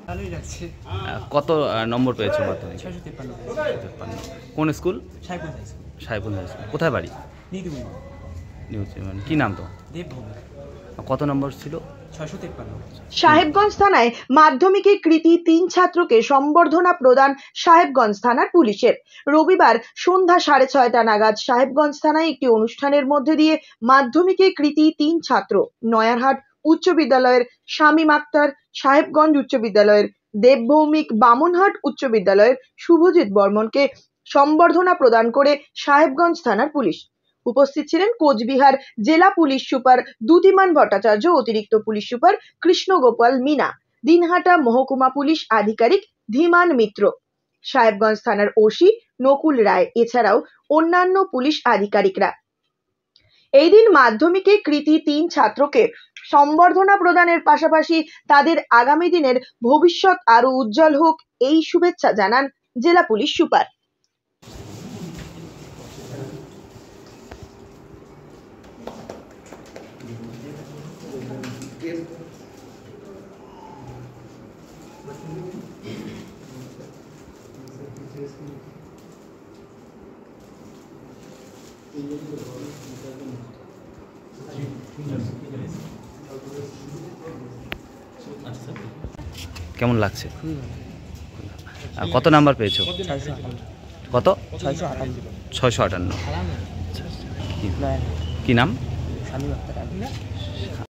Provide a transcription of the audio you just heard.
ভালোই লাগছে। কত নম্বর পেয়েছো মাধ্যমিক? 653। 653। কোন school? Saikul high school. Sahebganj high school. কোথায় বাড়ি? নিদুমি। নিউজ মানে কী নাম তো? দেবভূমি। কত নম্বর ছিল? 653। সাহেবগঞ্জ থানায় মাধ্যমিকে কৃতী 3 ছাত্রকে সম্বর্ধনা প্রদান সাহেবগঞ্জ থানার পুলিশের। রবিবার সন্ধ্যা 6:30টা নাগাদ সাহেবগঞ্জ থানায় একটি অনুষ্ঠানের মধ্যে দিয়ে মাধ্যমিকে কৃতী 3 ছাত্র নয়ারহাট উচ্চ বিদ্যালয়ের শামীম আক্তার, সাহেবগঞ্জ উচ্চ বিদ্যালয়ের দেবভৌমিক, বামুনহাট উচ্চ বিদ্যালয়ের শুভজিৎ বর্মনকে সম্বর্ধনা প্রদান করে সাহেবগঞ্জ থানার পুলিশ। উপস্থিত ছিলেন কোচবিহার জেলা পুলিশ সুপার দ্যুতিমান ভট্টাচার্য, অতিরিক্ত পুলিশ সুপার কৃষ্ণগোপাল মিনা, দিনহাটা মহকুমা পুলিশ আধিকারিক ধীমান মিত্র, সাহেবগঞ্জ থানার ওসি নকুল রায় এছাড়াও অন্যান্য পুলিশ আধিকারিকরা। এই দিন মাধ্যমিকে কৃতী 3 ছাত্রকে সম্বর্ধনা প্রদানের পাশাপাশি তাদের আগামী দিনের ভবিষ্যৎ আরো উজ্জ্বল হোক এই শুভেচ্ছা জানান জেলা পুলিশ সুপার। কেমন লাগছে? খুবই ভালো। কত নাম্বার পেয়েছো? 658। কত? 658। 658। নয়ারহাট। কি নাম? শামীম আক্তার।